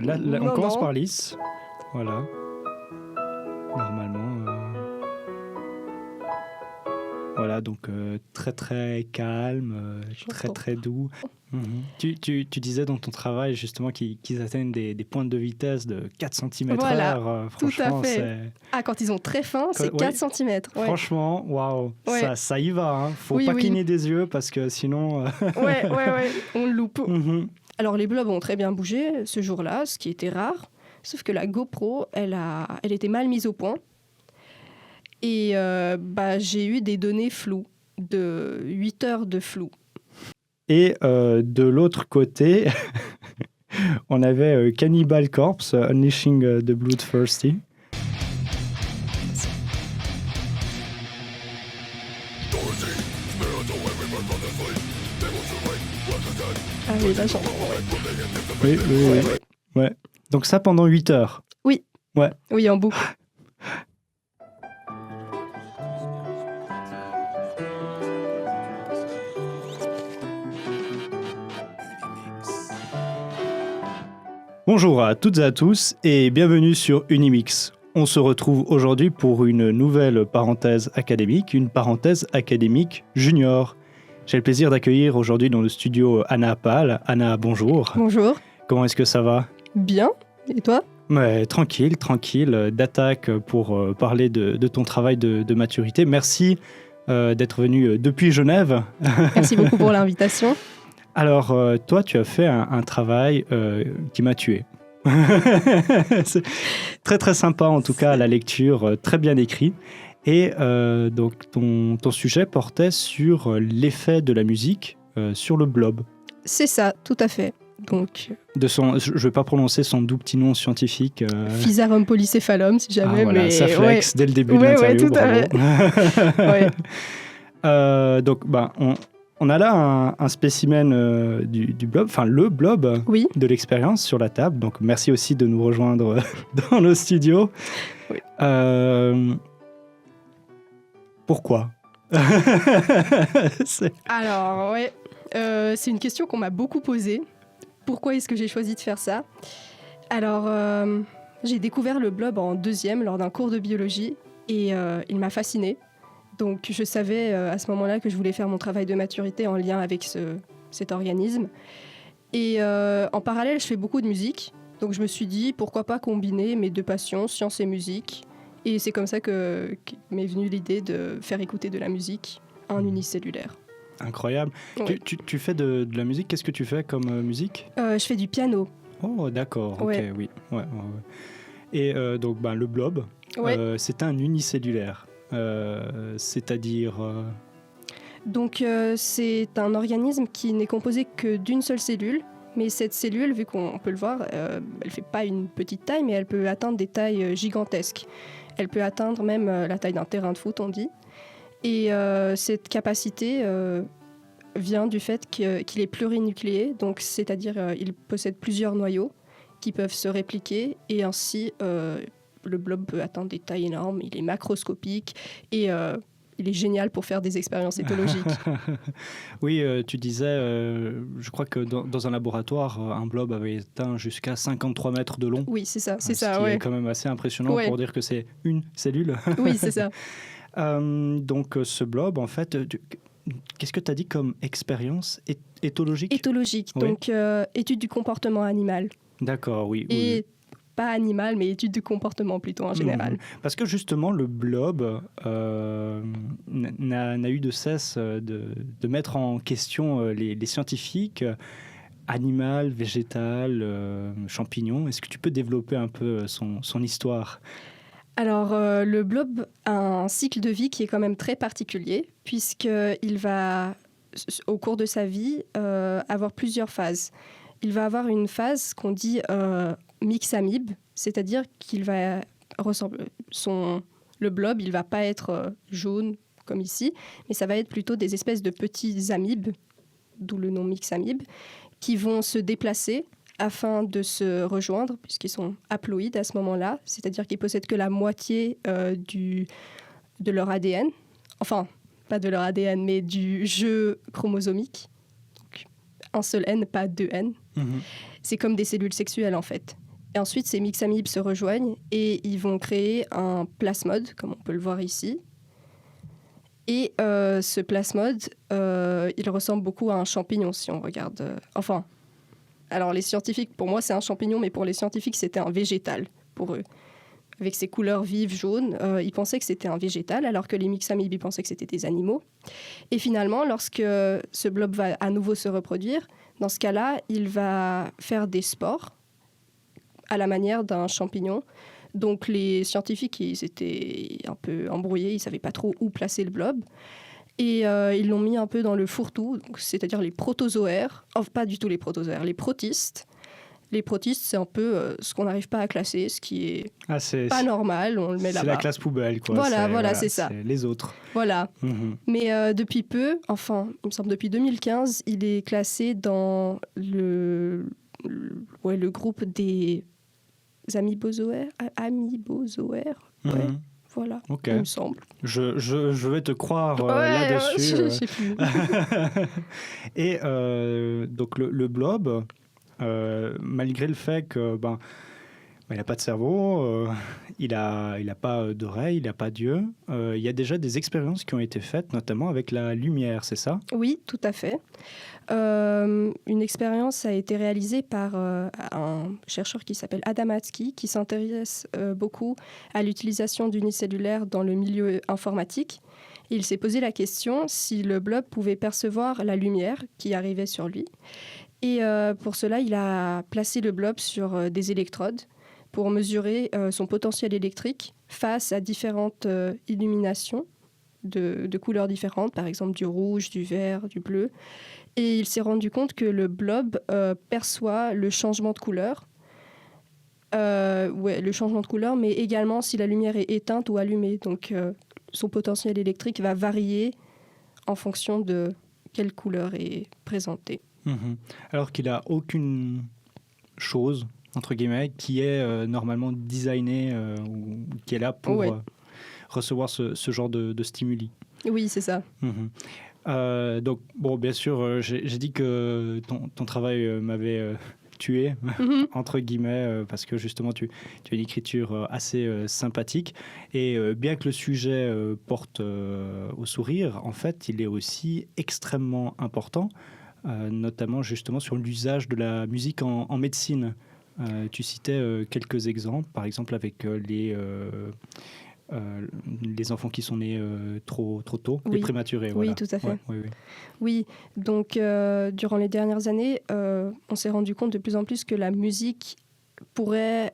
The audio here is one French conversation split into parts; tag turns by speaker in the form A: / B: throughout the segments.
A: là, on
B: Non,
A: commence
B: non.
A: par lisse. Voilà. Normalement. Voilà, donc très très calme, très
B: J'entends.
A: très doux. Tu disais dans ton travail justement qu'ils atteignent des pointes de vitesse de 4 cm/h.
B: Voilà, tout à
A: Franchement,
B: fait. Ah, quand ils ont très faim, c'est
A: Oui.
B: 4 cm. Ouais.
A: Franchement, waouh,
B: Ouais.
A: ça y va. Hein. Faut
B: Oui,
A: pas
B: oui.
A: cligner des yeux parce que sinon.
B: Ouais, on le loupe.
A: Mhm.
B: Alors, les blobs ont très bien bougé ce jour-là, ce qui était rare. Sauf que la GoPro, elle était mal mise au point. Et j'ai eu des données floues, de 8 heures de flou.
A: Et de l'autre côté, on avait Cannibal Corpse, Unleashing the Bloodthirsty.
B: Ah oui, là, j'entends.
A: Oui. Ouais. Donc ça pendant 8 heures.
B: Oui, en boucle.
A: Bonjour à toutes et à tous et bienvenue sur Unimix. On se retrouve aujourd'hui pour une nouvelle parenthèse académique, une parenthèse académique junior. J'ai le plaisir d'accueillir aujourd'hui dans le studio Anna Pal. Anna, bonjour.
B: Bonjour.
A: Comment est-ce que ça va ?
B: Bien. Et toi ?
A: Ouais, tranquille, d'attaque pour parler de ton travail de maturité. Merci d'être venu depuis Genève.
B: Merci beaucoup pour l'invitation.
A: Alors, toi, tu as fait un travail qui m'a tué. C'est très, très sympa, en tout cas, la lecture, très bien écrit. Et donc, ton sujet portait sur l'effet de la musique sur le blob.
B: C'est ça, tout à fait. Donc,
A: Je ne vais pas prononcer son doux petit nom scientifique.
B: Physarum polycéphalum, si jamais.
A: Voilà,
B: mais
A: ça flex dès le début de
B: Ouais,
A: l'interview.
B: tout à fait. Ouais.
A: Donc, on a là un spécimen du blob, enfin le blob
B: Oui.
A: de l'expérience sur la table. Donc, merci aussi de nous rejoindre dans nos studios.
B: Oui.
A: Pourquoi
B: Alors, ouais, c'est une question qu'on m'a beaucoup posée. Pourquoi est-ce que j'ai choisi de faire ça ? Alors, j'ai découvert le blob en 2e lors d'un cours de biologie et il m'a fascinée. Donc, je savais à ce moment-là que je voulais faire mon travail de maturité en lien avec cet organisme. Et en parallèle, je fais beaucoup de musique. Donc, je me suis dit, pourquoi pas combiner mes deux passions, science et musique. Et c'est comme ça que m'est venue l'idée de faire écouter de la musique à un unicellulaire.
A: Incroyable.
B: Ouais.
A: Tu fais de la musique. Qu'est-ce que tu fais comme musique ?
B: Je fais du piano.
A: Oh, d'accord.
B: Ouais.
A: Ok, oui. Ouais. Et donc, le blob,
B: Ouais.
A: c'est un unicellulaire. C'est-à-dire...
B: Donc, c'est un organisme qui n'est composé que d'une seule cellule. Mais cette cellule, vu qu'on peut le voir, elle ne fait pas une petite taille, mais elle peut atteindre des tailles gigantesques. Elle peut atteindre même la taille d'un terrain de foot, on dit. Et cette capacité vient du fait qu'il est plurinucléé, donc c'est-à-dire il possède plusieurs noyaux qui peuvent se répliquer et ainsi le blob peut atteindre des tailles énormes. Il est macroscopique et il est génial pour faire des expériences éthologiques.
A: Oui, tu disais, je crois que dans un laboratoire, un blob avait atteint jusqu'à 53 mètres de long.
B: Oui, c'est ça,
A: Ce qui est quand même assez impressionnant pour dire que c'est une cellule.
B: Oui, c'est ça.
A: Donc, ce blob, en fait, qu'est-ce que tu as dit comme expérience éthologique ?
B: Éthologique,
A: Oui.
B: donc étude du comportement animal.
A: D'accord, oui.
B: Et pas animal, mais étude du comportement plutôt en général.
A: Parce que justement, le blob n'a eu de cesse de mettre en question les scientifiques, animal, végétal, champignon. Est-ce que tu peux développer un peu son histoire ?
B: Alors, le blob a un cycle de vie qui est quand même très particulier, puisqu'il va, au cours de sa vie, avoir plusieurs phases. Il va avoir une phase qu'on dit mixamibe, c'est-à-dire qu'il va ressembler... Le blob, il ne va pas être jaune comme ici, mais ça va être plutôt des espèces de petits amibes, d'où le nom mixamibe, qui vont se déplacer afin de se rejoindre, puisqu'ils sont haploïdes à ce moment-là, c'est-à-dire qu'ils possèdent que la moitié de leur ADN, enfin, pas de leur ADN, mais du jeu chromosomique. Donc, un seul N, pas deux N. C'est comme des cellules sexuelles, en fait. Et ensuite, ces mixamibes se rejoignent et ils vont créer un plasmode, comme on peut le voir ici. Et ce plasmode, il ressemble beaucoup à un champignon, si on regarde. Alors les scientifiques, pour moi, c'est un champignon, mais pour les scientifiques, c'était un végétal, pour eux. Avec ses couleurs vives, jaunes, ils pensaient que c'était un végétal, alors que les mixamibes, ils pensaient que c'était des animaux. Et finalement, lorsque ce blob va à nouveau se reproduire, dans ce cas-là, il va faire des spores, à la manière d'un champignon. Donc les scientifiques, ils étaient un peu embrouillés, ils ne savaient pas trop où placer le blob. Et ils l'ont mis un peu dans le fourre-tout, c'est-à-dire les protozoaires, pas du tout les protozoaires, les protistes. Les protistes, c'est un peu ce qu'on n'arrive pas à classer, ce qui est pas normal, on le met là-bas.
A: C'est la classe poubelle, quoi.
B: Voilà, c'est ça.
A: C'est les autres.
B: Voilà. Mais depuis peu, il me semble depuis 2015, il est classé dans le groupe des amibozoaires. Voilà,
A: okay.
B: il me semble.
A: Je vais te croire là-dessus.
B: Je sais plus.
A: Et donc le blob, malgré le fait que il n'a pas de cerveau, il n'a pas d'oreille, il n'a pas d'yeux, il y a déjà des expériences qui ont été faites, notamment avec la lumière, c'est ça ?
B: Oui, tout à fait. Une expérience a été réalisée par un chercheur qui s'appelle Adamatsky, qui s'intéresse beaucoup à l'utilisation d'unicellulaires dans le milieu informatique. Il s'est posé la question si le blob pouvait percevoir la lumière qui arrivait sur lui. Et pour cela, il a placé le blob sur des électrodes pour mesurer son potentiel électrique face à différentes illuminations de couleurs différentes, par exemple du rouge, du vert, du bleu. Et il s'est rendu compte que le blob perçoit le changement de couleur. Le changement de couleur, mais également si la lumière est éteinte ou allumée. Donc son potentiel électrique va varier en fonction de quelle couleur est présentée.
A: Alors qu'il n'a aucune chose, entre guillemets, qui est normalement designée ou qui est là pour recevoir ce genre de stimuli.
B: Oui, c'est ça.
A: Donc, bien sûr, j'ai dit que ton travail m'avait tué, entre guillemets, parce que justement, tu as une écriture assez sympathique. Et bien que le sujet porte au sourire, en fait, il est aussi extrêmement important, notamment justement sur l'usage de la musique en médecine. Tu citais quelques exemples, par exemple avec les enfants qui sont nés trop tôt, les prématurés.
B: Oui, tout à fait. Oui, donc durant les dernières années, on s'est rendu compte de plus en plus que la musique pourrait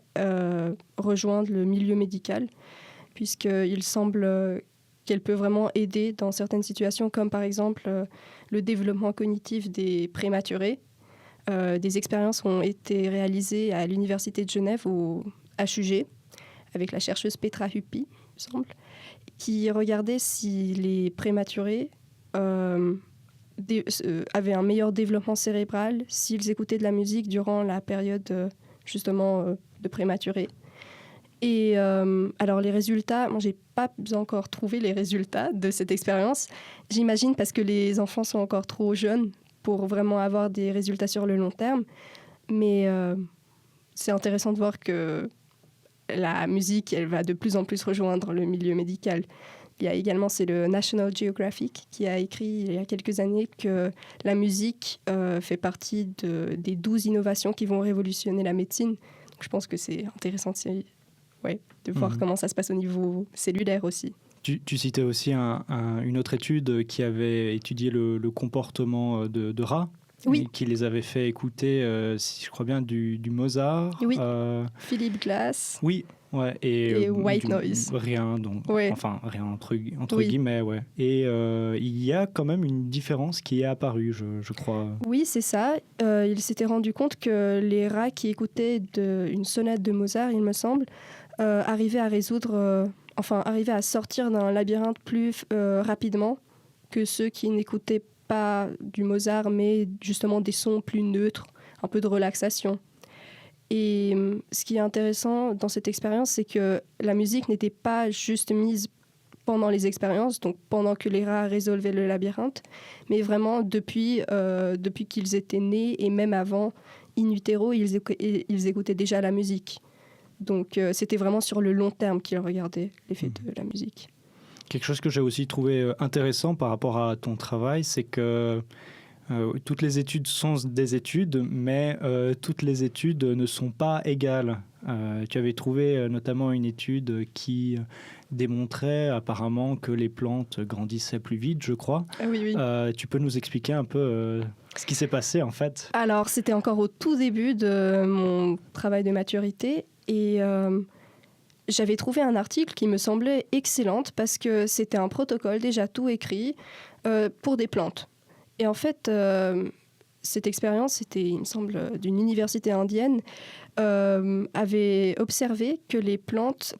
B: rejoindre le milieu médical, puisqu'il semble qu'elle peut vraiment aider dans certaines situations, comme par exemple le développement cognitif des prématurés. Des expériences ont été réalisées à l'Université de Genève, au HUG, avec la chercheuse Petra Huppi, il me semble, qui regardait si les prématurés avaient un meilleur développement cérébral s'ils écoutaient de la musique durant la période justement de prématurés. Et alors les résultats, moi j'ai pas encore trouvé les résultats de cette expérience. J'imagine parce que les enfants sont encore trop jeunes pour vraiment avoir des résultats sur le long terme. Mais c'est intéressant de voir que la musique, elle va de plus en plus rejoindre le milieu médical. Il y a également, c'est le National Geographic qui a écrit il y a quelques années que la musique fait partie des 12 innovations qui vont révolutionner la médecine. Donc, je pense que c'est intéressant de voir comment ça se passe au niveau cellulaire aussi.
A: Tu citais aussi une autre étude qui avait étudié le comportement de rats.
B: Oui.
A: Qui les avait fait écouter, si je crois bien, du Mozart.
B: Oui, Philip Glass.
A: Oui, ouais.
B: Et White Noise.
A: Rien, donc, enfin, rien entre guillemets, ouais. Et il y a quand même une différence qui est apparue, je crois.
B: Oui, c'est ça. Il s'était rendu compte que les rats qui écoutaient une sonate de Mozart, il me semble, arrivaient à sortir d'un labyrinthe plus rapidement que ceux qui n'écoutaient pas du Mozart, mais justement des sons plus neutres, un peu de relaxation. Et ce qui est intéressant dans cette expérience, c'est que la musique n'était pas juste mise pendant les expériences, donc pendant que les rats résolvaient le labyrinthe, mais vraiment depuis qu'ils étaient nés et même avant, in utero, ils écoutaient déjà la musique. Donc c'était vraiment sur le long terme qu'ils regardaient l'effet de la musique.
A: Quelque chose que j'ai aussi trouvé intéressant par rapport à ton travail, c'est que toutes les études sont des études, mais toutes les études ne sont pas égales. Tu avais trouvé notamment une étude qui démontrait apparemment que les plantes grandissaient plus vite, je crois.
B: Oui.
A: Tu peux nous expliquer un peu ce qui s'est passé en fait?
B: Alors, c'était encore au tout début de mon travail de maturité et j'avais trouvé un article qui me semblait excellent parce que c'était un protocole déjà tout écrit pour des plantes. Et en fait, cette expérience, c'était, il me semble, d'une université indienne, avait observé que les plantes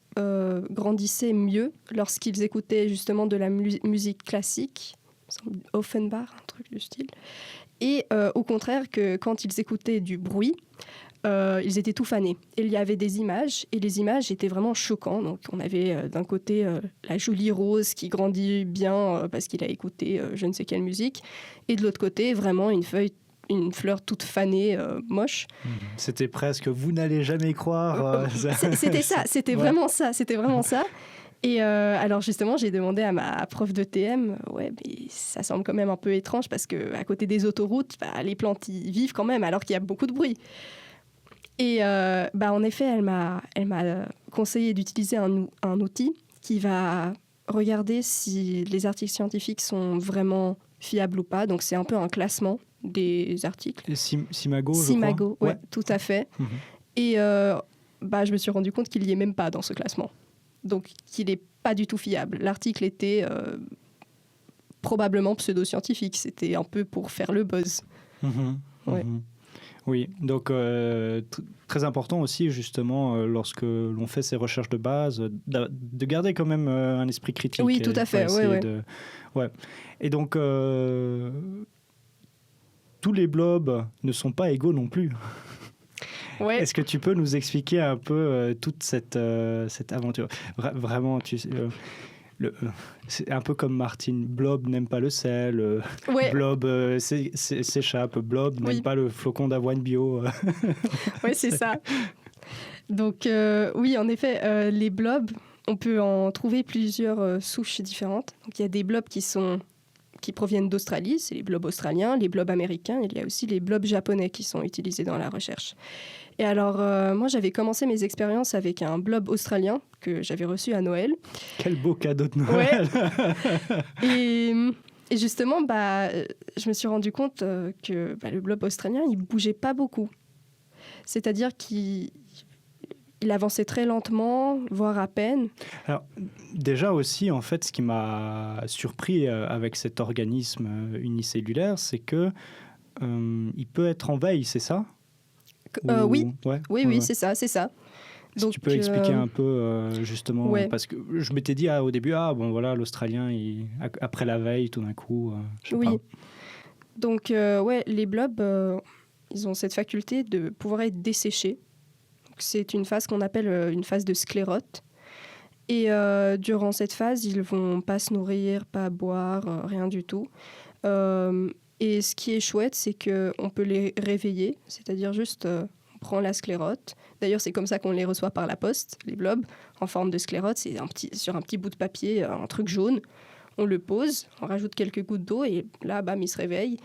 B: grandissaient mieux lorsqu'ils écoutaient justement de la musique classique, Offenbach, un truc du style, et au contraire que quand ils écoutaient du bruit, ils étaient tout fanés. Et il y avait des images, et les images étaient vraiment choquantes. Donc on avait d'un côté la jolie rose qui grandit bien parce qu'il a écouté je ne sais quelle musique, et de l'autre côté, vraiment une fleur toute fanée, moche.
A: C'était presque « vous n'allez jamais croire ».
B: C'était ça, c'était vraiment ça. Et alors justement, j'ai demandé à ma prof de TM, mais ça semble quand même un peu étrange parce qu'à côté des autoroutes, les plantes y vivent quand même alors qu'il y a beaucoup de bruit. Et en effet, elle m'a conseillé d'utiliser un outil qui va regarder si les articles scientifiques sont vraiment fiables ou pas. Donc c'est un peu un classement des articles.
A: Simago, je crois.
B: Simago, ouais, tout à fait. Et je me suis rendu compte qu'il n'y est même pas dans ce classement. Donc qu'il n'est pas du tout fiable. L'article était probablement pseudo-scientifique. C'était un peu pour faire le buzz.
A: Oui, donc très important aussi justement lorsque l'on fait ses recherches de base, de garder quand même un esprit critique.
B: Oui, tout à fait.
A: Ouais. Et donc tous les blobs ne sont pas égaux non plus.
B: Ouais.
A: Est-ce que tu peux nous expliquer un peu toute cette aventure? Vraiment, c'est un peu comme Martine. Blob n'aime pas le sel. Blob s'échappe. Blob n'aime pas le flocon d'avoine bio.
B: Oui, c'est ça. Donc, oui, en effet, les blobs, on peut en trouver plusieurs souches différentes. Donc, il y a des blobs qui proviennent d'Australie, c'est les blobs australiens, les blobs américains. Il y a aussi les blobs japonais qui sont utilisés dans la recherche. Et alors, moi, j'avais commencé mes expériences avec un blob australien que j'avais reçu à Noël.
A: Quel beau cadeau de Noël.
B: Ouais. Et justement, je me suis rendu compte que le blob australien, il bougeait pas beaucoup. C'est-à-dire qu'il avançait très lentement, voire à peine.
A: Alors, déjà aussi, en fait, ce qui m'a surpris avec cet organisme unicellulaire, c'est que il peut être en veille, c'est ça?
B: Oui, c'est ça.
A: Donc, tu peux expliquer un peu, justement, parce que je m'étais dit au début, l'Australien, après la veille, tout d'un coup, je sais pas.
B: Donc, les blobs, ils ont cette faculté de pouvoir être desséchés. Donc, c'est une phase qu'on appelle une phase de sclérote. Et durant cette phase, ils vont pas se nourrir, pas boire, rien du tout. Et ce qui est chouette, c'est qu'on peut les réveiller, c'est-à-dire juste on prend la sclérote. D'ailleurs, c'est comme ça qu'on les reçoit par la poste, les blobs, en forme de sclérote. C'est sur un petit bout de papier, un truc jaune. On le pose, on rajoute quelques gouttes d'eau et là, il se réveille.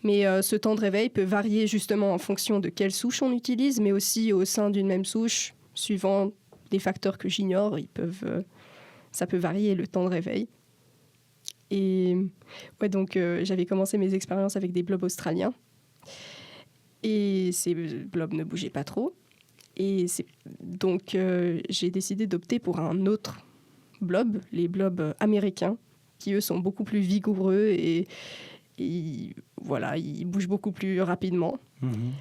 B: Mais ce temps de réveil peut varier justement en fonction de quelle souche on utilise, mais aussi au sein d'une même souche, suivant des facteurs que j'ignore, ça peut varier le temps de réveil. Et donc j'avais commencé mes expériences avec des blobs australiens. Et ces blobs ne bougeaient pas trop. Et donc j'ai décidé d'opter pour un autre blob, les blobs américains, qui eux sont beaucoup plus vigoureux et ils bougent beaucoup plus rapidement.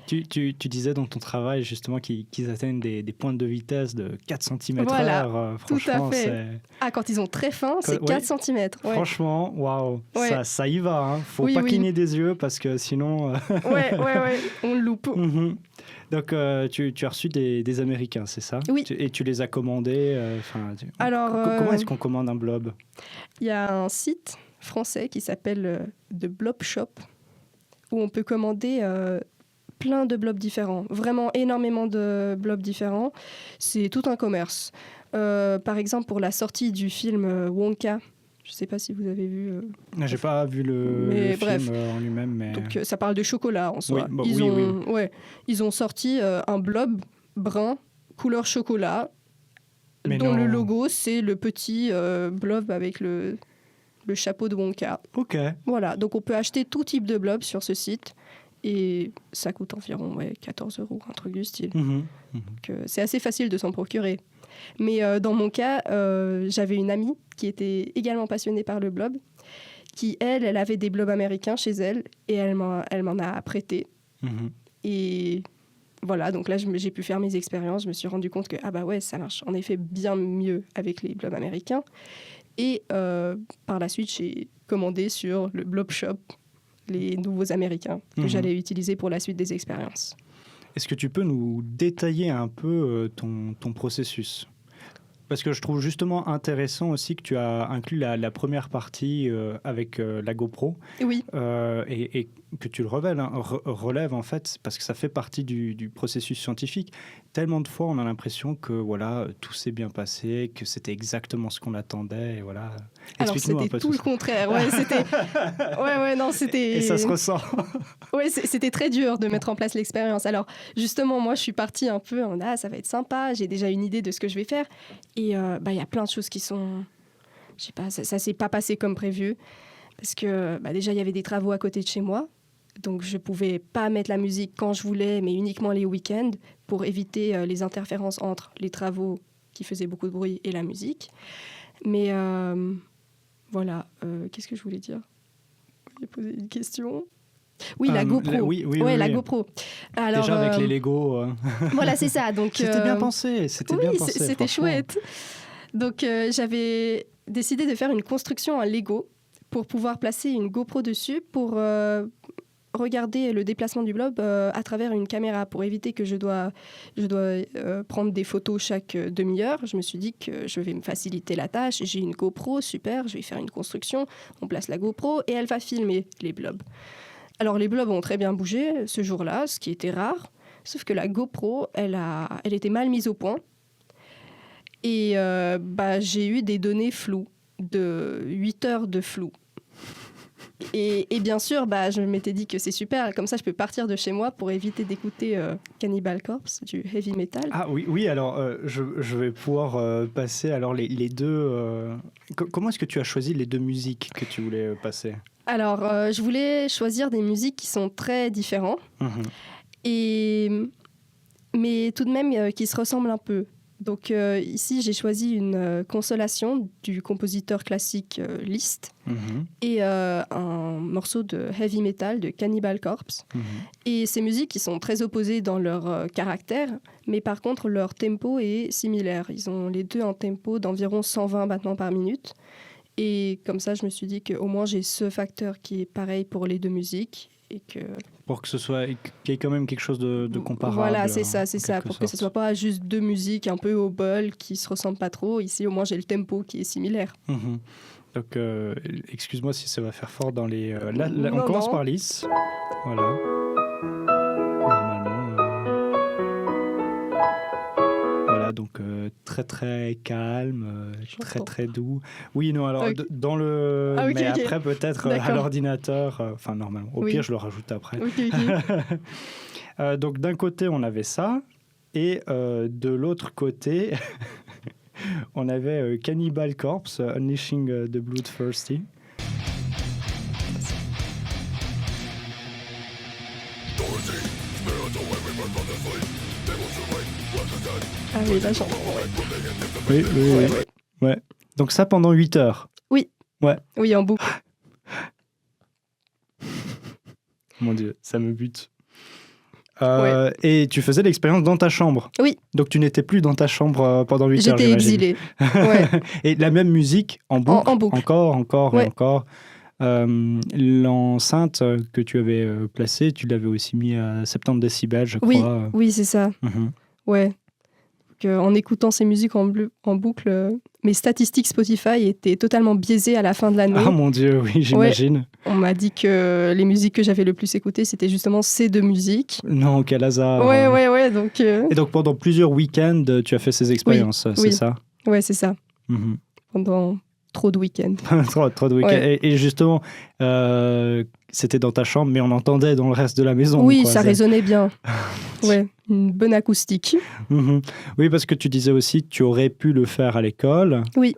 A: Tu disais dans ton travail justement qu'ils atteignent des pointes de vitesse de 4 cm/h.
B: Franchement, tout à fait. Quand ils ont très faim, c'est 4 cm. Ouais.
A: Franchement, waouh, ça y va. Hein. Faut pas cligner des yeux parce que sinon...
B: on le loupe.
A: Donc, tu as reçu des Américains, c'est ça?
B: Oui.
A: Et tu les as commandés
B: Alors,
A: comment est-ce qu'on commande un blob?
B: Il y a un site français qui s'appelle The Blob Shop, où on peut commander plein de blobs différents, vraiment énormément de blobs différents. C'est tout un commerce. Par exemple, pour la sortie du film Wonka, je ne sais pas si vous avez vu.
A: J'ai pas vu le
B: bref.
A: film en lui-même. Mais...
B: Donc, ça parle de chocolat en soi.
A: Oui,
B: Ils ont sorti un blob brun, couleur chocolat, dont le logo, c'est le petit blob avec le chapeau de Wonka.
A: Ok.
B: Voilà, donc on peut acheter tout type de blob sur ce site. Et ça coûte environ 14 €, un truc du style. Donc, c'est assez facile de s'en procurer. Mais dans mon cas, j'avais une amie qui était également passionnée par le blob, qui, elle avait des blobs américains chez elle, et elle m'en a prêté. Et voilà, donc là, j'ai pu faire mes expériences. Je me suis rendu compte que, ça marche en effet bien mieux avec les blobs américains. Et par la suite, j'ai commandé sur le Blob Shop les nouveaux américains que j'allais utiliser pour la suite des expériences.
A: Est-ce que tu peux nous détailler un peu ton processus ? Parce que je trouve justement intéressant aussi que tu as inclus la première partie avec la GoPro.
B: Oui.
A: Et que tu le relèves en fait, parce que ça fait partie du processus scientifique. Tellement de fois, on a l'impression que voilà, tout s'est bien passé, que c'était exactement ce qu'on attendait. Et voilà.
B: Alors, c'était tout le contraire. Ouais, c'était...
A: Et ça se ressent.
B: Ouais, c'était très dur de mettre en place l'expérience. Alors, justement, moi, je suis partie un peu en ça va être sympa, j'ai déjà une idée de ce que je vais faire. Et y a plein de choses qui sont... Je sais pas, ça s'est pas passé comme prévu. Parce que déjà, il y avait des travaux à côté de chez moi. Donc, je pouvais pas mettre la musique quand je voulais, mais uniquement les week-ends pour éviter les interférences entre les travaux qui faisaient beaucoup de bruit et la musique. Mais voilà, qu'est-ce que je voulais dire ? J'ai posé une question. Oui, la GoPro.
A: Oui.
B: La GoPro. Alors,
A: déjà avec les Lego.
B: Voilà, c'est ça. Donc,
A: c'était bien pensé.
B: C'était chouette. Donc, j'avais décidé de faire une construction en Lego pour pouvoir placer une GoPro dessus pour regarder le déplacement du blob à travers une caméra pour éviter que je dois prendre des photos chaque demi-heure. Je me suis dit que je vais me faciliter la tâche. J'ai une GoPro, super, je vais faire une construction. On place la GoPro et elle va filmer les blobs. Alors, les blobs ont très bien bougé ce jour-là, ce qui était rare. Sauf que la GoPro, elle était mal mise au point. Et j'ai eu des données floues, de 8 heures de flou. Et bien sûr, je m'étais dit que c'est super. Comme ça, je peux partir de chez moi pour éviter d'écouter Cannibal Corpse, du heavy metal.
A: Ah oui. Alors, je vais pouvoir passer alors les deux... Comment est-ce que tu as choisi les deux musiques que tu voulais passer ?
B: Alors, je voulais choisir des musiques qui sont très différentes, mais tout de même qui se ressemblent un peu. Donc ici, j'ai choisi une consolation du compositeur classique Liszt et un morceau de heavy metal de Cannibal Corpse. Et ces musiques, ils sont très opposées dans leur caractère, mais par contre, leur tempo est similaire. Ils ont les deux un tempo d'environ 120 battements par minute. Et comme ça, je me suis dit qu'au moins, j'ai ce facteur qui est pareil pour les deux musiques. Et que...
A: Pour que ce soit, qu'il y ait quand même quelque chose de comparable.
B: Voilà, c'est ça, pour que ce ne soit pas juste deux musiques un peu au bol qui ne se ressemblent pas trop. Ici, au moins, j'ai le tempo qui est similaire.
A: Donc, excuse-moi si ça va faire fort dans les... on commence par Lys. Voilà. Donc très très calme, très doux. Oui, non, alors dans le... mais après peut-être à l'ordinateur, enfin normalement. Au pire, je le rajoute après. Donc d'un côté, on avait ça, et de l'autre côté, on avait Cannibal Corpse, Unleashing the Bloodthirsty.
B: Ah oui, là, j'entends.
A: Ouais. Donc ça pendant 8 heures.
B: Oui.
A: Ouais.
B: Oui, en boucle.
A: Mon Dieu, ça me bute. Et tu faisais l'expérience dans ta chambre.
B: Oui.
A: Donc tu n'étais plus dans ta chambre pendant 8 heures,
B: j'étais exilée. Ouais.
A: Et la même musique en boucle.
B: En boucle.
A: Encore et encore. L'enceinte que tu avais placée, tu l'avais aussi mis à 70 décibels, je crois.
B: Oui, c'est ça. Ouais. en écoutant ces musiques en boucle, mes statistiques Spotify étaient totalement biaisées à la fin de l'année.
A: Ah mon Dieu, oui, j'imagine.
B: Ouais, on m'a dit que les musiques que j'avais le plus écoutées, c'était justement ces deux musiques.
A: Non, quel hasard.
B: Ouais. Donc,
A: Et donc pendant plusieurs week-ends, tu as fait ces expériences, c'est ça?
B: Ouais, c'est ça.
A: Mhm.
B: Pendant trop de week-ends.
A: trop de week-ends.
B: Ouais.
A: Et justement, c'était dans ta chambre, mais on entendait dans le reste de la maison.
B: Oui,
A: quoi.
B: ça résonnait bien. Ouais, une bonne acoustique.
A: Mhm. Oui, parce que tu disais aussi que tu aurais pu le faire à l'école,
B: Oui.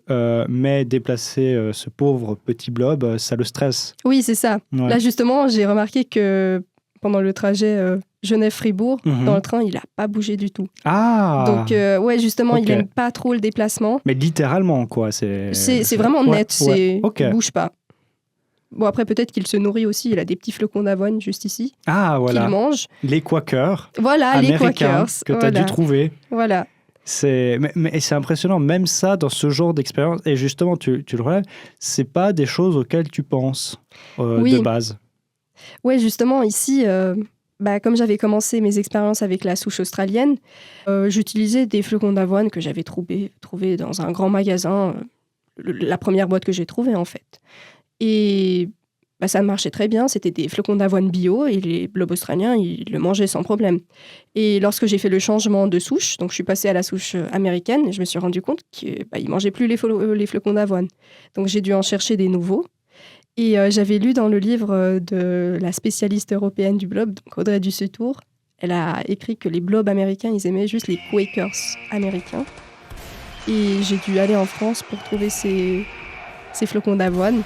A: mais déplacer ce pauvre petit blob, ça le stresse.
B: Oui, c'est ça.
A: Ouais.
B: Là, justement, j'ai remarqué que pendant le trajet Genève-Fribourg, dans le train, il n'a pas bougé du tout.
A: Ah.
B: Donc, ouais, justement,
A: Ok.
B: il n'aime pas trop le déplacement.
A: Mais littéralement, quoi. C'est
B: vraiment net,
A: ouais. Ok.
B: il ne bouge pas. Bon, après, peut-être qu'il se nourrit aussi. Il a des petits flocons d'avoine juste ici,
A: Ah, voilà.
B: qu'il mange.
A: Les Quakers
B: Voilà, les
A: américains
B: Quakers.
A: que tu as dû trouver.
B: Voilà.
A: Mais c'est impressionnant, même ça, dans ce genre d'expérience. Et justement, tu le relèves, c'est pas des choses auxquelles tu penses
B: Oui.
A: de base.
B: Ouais, justement, ici, comme j'avais commencé mes expériences avec la souche australienne, j'utilisais des flocons d'avoine que j'avais trouvés dans un grand magasin, la première boîte que j'ai trouvée, en fait. Et ça marchait très bien, c'était des flocons d'avoine bio et les blobs australiens, ils le mangeaient sans problème. Et lorsque j'ai fait le changement de souche, donc je suis passée à la souche américaine, je me suis rendu compte qu'ils ne mangeaient plus les flocons d'avoine. Donc j'ai dû en chercher des nouveaux. Et j'avais lu dans le livre de la spécialiste européenne du blob, donc Audrey Dussutour, elle a écrit que les blobs américains, ils aimaient juste les Quakers américains. Et j'ai dû aller en France pour trouver ces flocons d'avoine.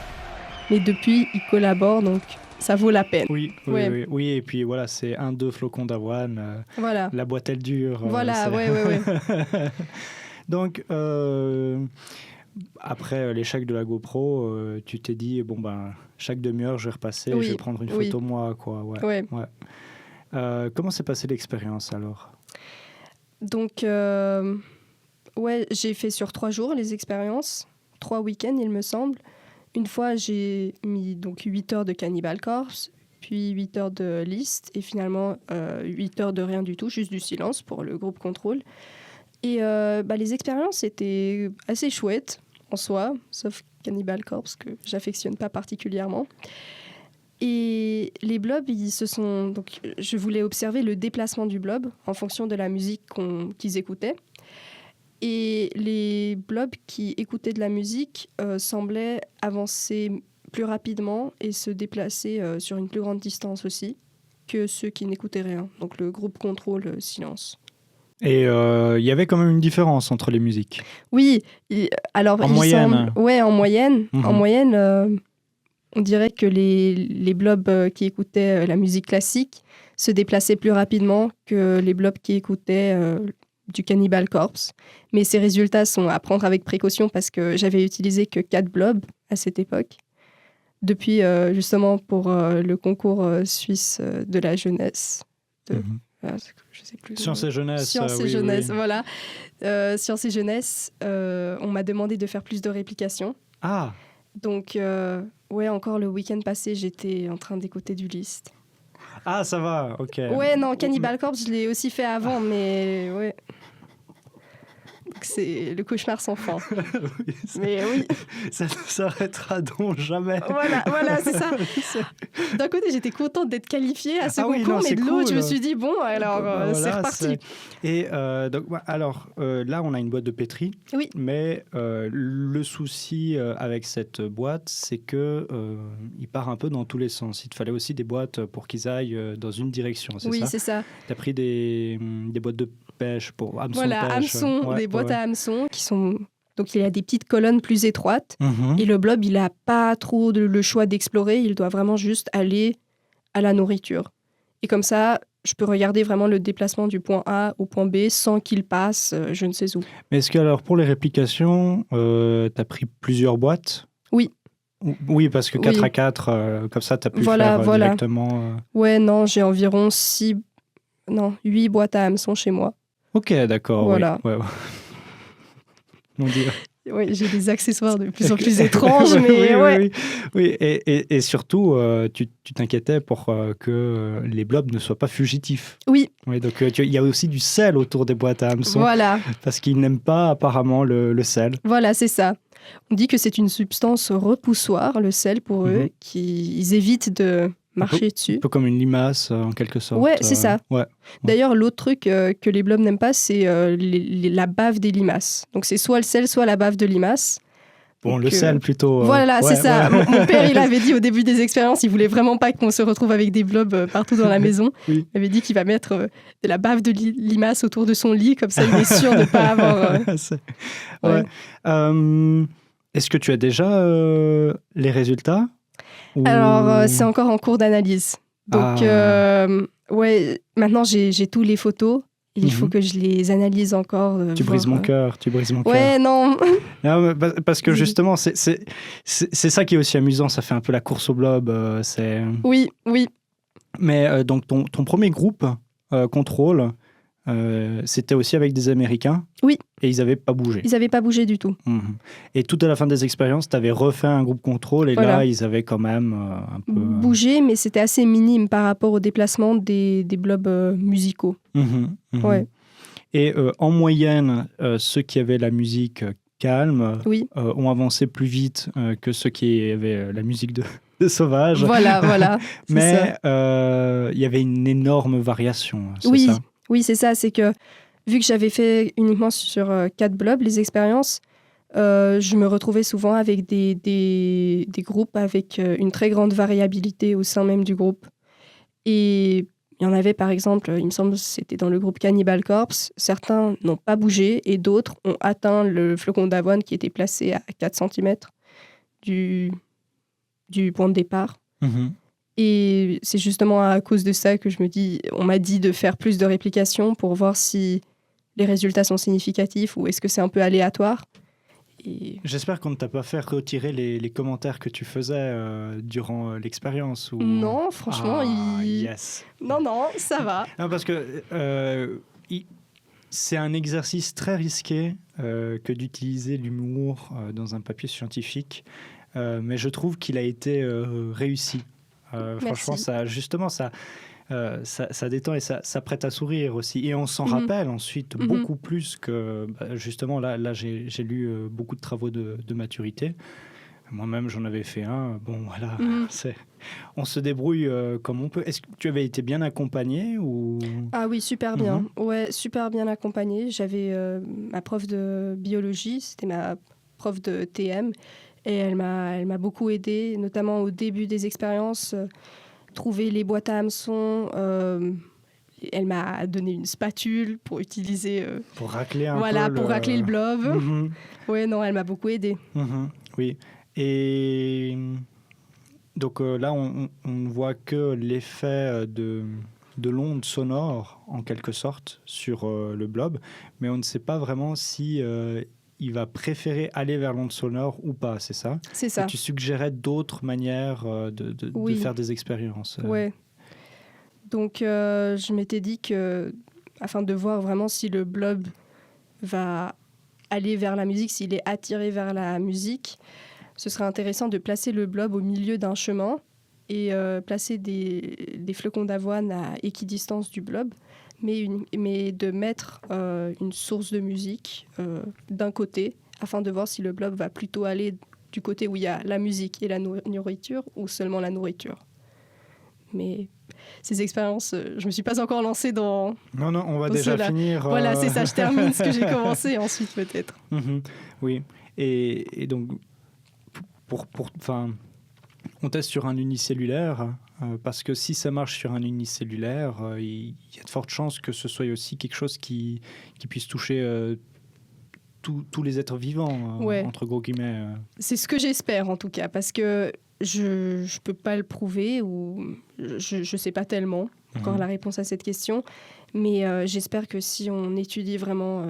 B: Mais depuis, ils collaborent, donc ça vaut la peine.
A: Oui, et puis voilà, c'est 1-2 flocons d'avoine.
B: Voilà.
A: La boîte, elle dure.
B: Voilà, ouais.
A: Donc, après l'échec de la GoPro, tu t'es dit, chaque demi-heure, je vais repasser, je vais prendre une photo moi, quoi. Ouais. Comment s'est passée l'expérience, alors?
B: Donc, j'ai fait sur 3 jours les expériences, 3 week-ends, il me semble. Une fois, j'ai mis donc 8 heures de Cannibal Corpse, puis 8 heures de List, et finalement 8 heures de rien du tout, juste du silence pour le groupe contrôle. Et les expériences étaient assez chouettes en soi, sauf Cannibal Corpse que j'affectionne pas particulièrement. Et les blobs, donc je voulais observer le déplacement du blob en fonction de la musique qu'ils écoutaient. Et les blobs qui écoutaient de la musique semblaient avancer plus rapidement et se déplacer sur une plus grande distance aussi que ceux qui n'écoutaient rien. Donc le groupe contrôle silence.
A: Et il y avait quand même une différence entre les musiques.
B: Oui, alors
A: en moyenne.
B: En moyenne.
A: Mm-hmm.
B: En moyenne, on dirait que les blobs qui écoutaient la musique classique se déplaçaient plus rapidement que les blobs qui écoutaient du Cannibal Corpse. Mais ces résultats sont à prendre avec précaution parce que j'avais utilisé que 4 blobs à cette époque. Depuis, justement, pour le concours suisse de la jeunesse. Je sais plus.
A: Sciences et jeunesse.
B: Sciences et jeunesse, voilà. Sciences et jeunesse, on m'a demandé de faire plus de réplications.
A: Ah.
B: Donc, encore le week-end passé, j'étais en train d'écouter du List.
A: Ah, ça va, ok.
B: Ouais, non, Cannibal Corpse, je l'ai aussi fait avant, mais ouais. Donc c'est le cauchemar sans fin.
A: Oui,
B: mais oui.
A: Ça ne s'arrêtera donc jamais.
B: Voilà, c'est ça. D'un côté, j'étais contente d'être qualifiée à ce concours, mais de l'autre,
A: cool.
B: Je me suis dit, bon, alors,
A: voilà,
B: c'est reparti.
A: Et donc, alors, là, on a une boîte de pétri.
B: Oui.
A: Mais le souci avec cette boîte, c'est que il part un peu dans tous les sens. Il te fallait aussi des boîtes pour qu'ils aillent dans une direction, c'est ça?
B: Oui, c'est ça.
A: Tu as pris des boîtes de pêche pour hameçon
B: Voilà,
A: de pêche.
B: hameçon, des boîtes à hameçon qui sont... Donc, il y a des petites colonnes plus étroites.
A: Mm-hmm.
B: Et le blob, il n'a pas trop le choix d'explorer. Il doit vraiment juste aller à la nourriture. Et comme ça, je peux regarder vraiment le déplacement du point A au point B sans qu'il passe je ne sais où.
A: Mais est-ce que, alors, pour les réplications, tu as pris plusieurs boîtes?
B: Oui.
A: Oui, parce que 4 à 4, comme ça, tu as pu faire directement...
B: Ouais, non, j'ai environ 8 boîtes à hameçon chez moi.
A: Ok, d'accord.
B: Voilà.
A: Oui. Mon Dieu.
B: Oui, j'ai des accessoires de plus en plus étranges, mais ouais.
A: Oui. Et surtout, tu t'inquiétais pour que les blobs ne soient pas fugitifs.
B: Oui.
A: Oui, donc il y a aussi du sel autour des boîtes à hameçons.
B: Voilà.
A: Parce qu'ils n'aiment pas apparemment le sel.
B: Voilà, c'est ça. On dit que c'est une substance repoussoire, le sel, pour eux, qu'ils évitent de marcher dessus.
A: Un peu comme une limace, en quelque sorte.
B: Ouais, c'est ça.
A: Ouais.
B: D'ailleurs, l'autre truc que les blobs n'aiment pas, c'est la bave des limaces. Donc, c'est soit le sel, soit la bave de limace.
A: Bon,
B: donc,
A: le sel plutôt.
B: Voilà, c'est ça. Mon père, il avait dit au début des expériences, il voulait vraiment pas qu'on se retrouve avec des blobs partout dans la maison.
A: Oui.
B: Il avait dit qu'il va mettre de la bave de limace autour de son lit, comme ça, il est sûr de ne pas avoir...
A: Ouais. Est-ce que tu as déjà les résultats
B: Alors, c'est encore en cours d'analyse. Donc, ouais, maintenant, j'ai tous les photos. Il faut que je les analyse encore.
A: Tu brises mon cœur,
B: Ouais, non.
A: Non, parce que justement, c'est ça qui est aussi amusant. Ça fait un peu la course au blob.
B: Oui.
A: Mais donc, ton premier groupe, Contrôle, c'était aussi avec des Américains.
B: Oui.
A: Et ils n'avaient pas bougé.
B: Ils n'avaient pas bougé du tout.
A: Et tout à la fin des expériences, tu avais refait un groupe Contrôle. Et là, ils avaient quand même un peu...
B: bougé, mais c'était assez minime par rapport au déplacement des blobs musicaux. Ouais.
A: Et en moyenne, ceux qui avaient la musique calme ont avancé plus vite que ceux qui avaient la musique de sauvage.
B: Voilà.
A: Mais il y avait une énorme variation, c'est ça?
B: Oui, c'est ça. C'est que vu que j'avais fait uniquement sur 4 blobs, les expériences, je me retrouvais souvent avec des groupes avec une très grande variabilité au sein même du groupe. Et il y en avait, par exemple, il me semble que c'était dans le groupe Cannibal Corpse, certains n'ont pas bougé et d'autres ont atteint le flocon d'avoine qui était placé à 4 cm du point de départ. Et c'est justement à cause de ça que on m'a dit de faire plus de réplications pour voir si les résultats sont significatifs ou est-ce que c'est un peu aléatoire. Et...
A: J'espère qu'on ne t'a pas fait retirer les commentaires que tu faisais durant l'expérience. Ou...
B: Non, franchement,
A: yes.
B: Non, ça va.
A: Non, parce que c'est un exercice très risqué que d'utiliser l'humour dans un papier scientifique, mais je trouve qu'il a été réussi. Franchement, ça détend et ça prête à sourire aussi. Et on s'en rappelle ensuite beaucoup plus que... justement, là j'ai lu beaucoup de travaux de maturité. Moi-même, j'en avais fait un. Bon, voilà, on se débrouille comme on peut. Est-ce que tu avais été bien accompagné ou... Ah
B: oui, super bien. Ouais, super bien accompagné. J'avais ma prof de biologie, c'était ma prof de TM. Et elle m'a beaucoup aidée, notamment au début des expériences, trouver les boîtes à hameçons. Elle m'a donné une spatule pour utiliser...
A: pour racler un peu.
B: Voilà, pour racler le blob. Ouais, non, elle m'a beaucoup aidée.
A: Oui. Et donc là, on ne voit que l'effet de l'onde sonore, en quelque sorte, sur le blob, mais on ne sait pas vraiment si... il va préférer aller vers l'onde sonore ou pas, c'est ça?
B: C'est ça.
A: Et tu suggérais d'autres manières de faire des expériences.
B: Ouais. Donc, je m'étais dit que, afin de voir vraiment si le blob va aller vers la musique, s'il est attiré vers la musique, ce serait intéressant de placer le blob au milieu d'un chemin et placer des flocons d'avoine à équidistance du blob. Mais de mettre une source de musique d'un côté, afin de voir si le blob va plutôt aller du côté où il y a la musique et la nourriture, ou seulement la nourriture. Mais ces expériences, je ne me suis pas encore lancée dans...
A: Non, on va déjà finir...
B: Voilà, c'est ça, je termine ce que j'ai commencé, ensuite peut-être.
A: Oui, et donc, on teste sur un unicellulaire... parce que si ça marche sur un unicellulaire, il y a de fortes chances que ce soit aussi quelque chose qui puisse toucher tous les êtres vivants, entre gros guillemets.
B: C'est ce que j'espère en tout cas, parce que je ne peux pas le prouver ou je ne sais pas tellement encore la réponse à cette question, mais j'espère que si on étudie vraiment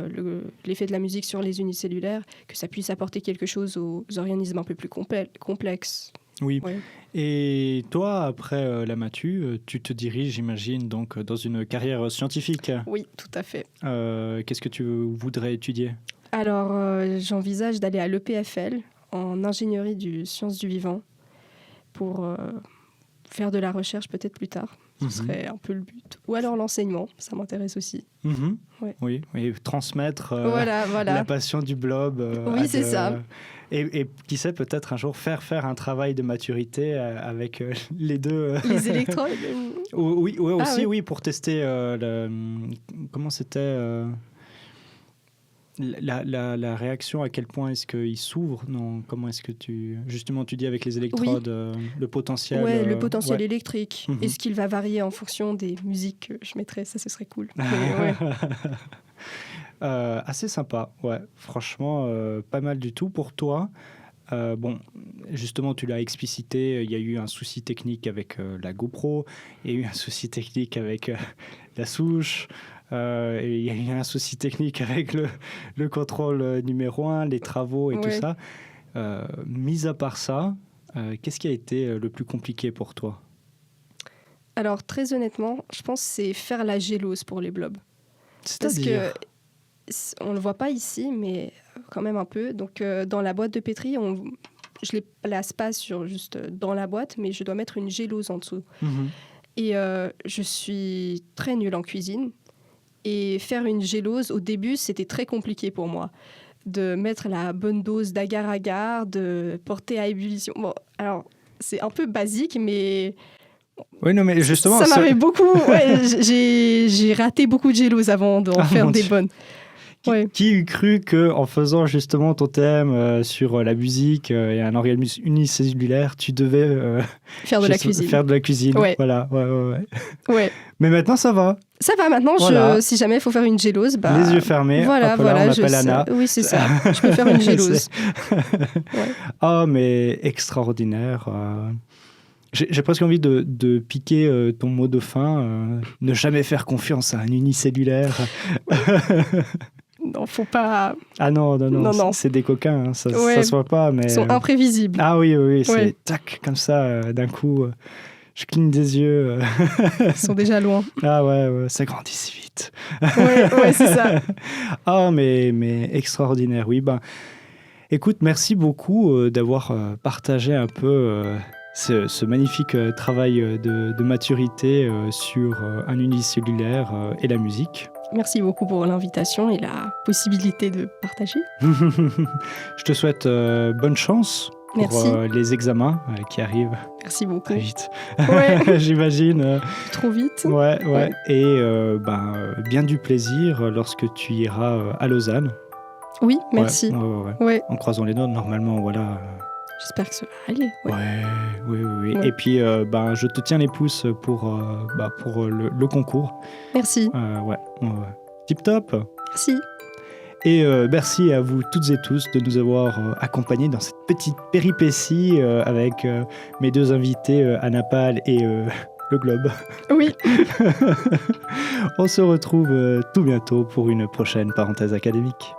B: l'effet de la musique sur les unicellulaires, que ça puisse apporter quelque chose aux organismes un peu plus complexes.
A: Oui. Ouais. Et toi, après la Matu, tu te diriges, j'imagine, donc dans une carrière scientifique.
B: Oui, tout à fait.
A: Qu'est-ce que tu voudrais étudier ?
B: Alors, j'envisage d'aller à l'EPFL en ingénierie du sciences du vivant pour faire de la recherche peut-être plus tard. Ce serait un peu le but. Ou alors l'enseignement, ça m'intéresse aussi. Ouais.
A: Oui, transmettre
B: voilà.
A: la passion du blob.
B: Oui, c'est ça.
A: Et qui sait, peut-être un jour faire un travail de maturité avec les deux.
B: Les électrodes
A: Oui, aussi,
B: oui.
A: oui, pour tester comment c'était la réaction, à quel point est-ce qu'il s'ouvre. Non, comment est-ce que justement tu dis avec les électrodes, le potentiel.
B: Oui, le potentiel électrique. Est-ce qu'il va varier en fonction des musiques que je mettrais? Ça, ce serait cool.
A: Assez sympa, ouais. Franchement, pas mal du tout pour toi. Bon, justement, tu l'as explicité, il y a eu un souci technique avec la GoPro, il y a eu un souci technique avec la souche, et il y a eu un souci technique avec le contrôle numéro 1, les travaux et tout ça. Mis à part ça, qu'est-ce qui a été le plus compliqué pour toi?
B: Alors, très honnêtement, je pense que c'est faire la gélose pour les blobs.
A: C'est-à-dire?
B: Parce que on ne le voit pas ici, mais quand même un peu. Donc, dans la boîte de pétri, je ne les place pas juste dans la boîte, mais je dois mettre une gélose en dessous. Et je suis très nulle en cuisine. Et faire une gélose, au début, c'était très compliqué pour moi. De mettre la bonne dose d'agar-agar, de porter à ébullition. Bon, alors, c'est un peu basique, mais...
A: Oui, non, mais justement...
B: Ça m'avait beaucoup... Ouais, j'ai raté beaucoup de gélose avant d'en faire des bonnes.
A: Qui eût cru qu'en faisant justement ton thème sur la musique et un organisme unicellulaire, tu devais
B: faire de la cuisine.
A: Faire de la cuisine,
B: ouais.
A: Voilà, ouais. Mais maintenant, ça va.
B: Ça va, maintenant, voilà. Si jamais il faut faire une gélose...
A: Les yeux fermés,
B: voilà,
A: on appelle Anna.
B: Oui, c'est ça. Je peux faire une gélose.
A: Oh, mais extraordinaire. J'ai presque envie de piquer ton mot de fin. Ne jamais faire confiance à un unicellulaire.
B: Non, faut pas...
A: Ah non. C'est des coquins, hein. Ça se voit pas, mais...
B: Ils sont imprévisibles.
A: Ah oui, c'est tac, comme ça, d'un coup, je cligne des yeux.
B: Ils sont déjà loin.
A: Ah ouais, ça grandit si vite.
B: Ouais, c'est ça.
A: Ah, mais extraordinaire, oui. Écoute, merci beaucoup d'avoir partagé un peu ce magnifique travail de maturité sur un unicellulaire et la musique.
B: Merci beaucoup pour l'invitation et la possibilité de partager.
A: Je te souhaite bonne chance pour les examens qui arrivent.
B: Merci beaucoup.
A: Très vite.
B: Ouais.
A: J'imagine.
B: Trop vite.
A: Ouais. Et bien du plaisir lorsque tu iras à Lausanne.
B: Oui, merci.
A: Ouais. En croisant les doigts, normalement, voilà.
B: J'espère que ça va aller.
A: Oui. Ouais. Et puis, je te tiens les pouces pour le concours.
B: Merci.
A: Ouais. Tip top.
B: Merci.
A: Et merci à vous toutes et tous de nous avoir accompagnés dans cette petite péripétie avec mes deux invités, Anna Pal et le Globe.
B: Oui.
A: On se retrouve tout bientôt pour une prochaine parenthèse académique.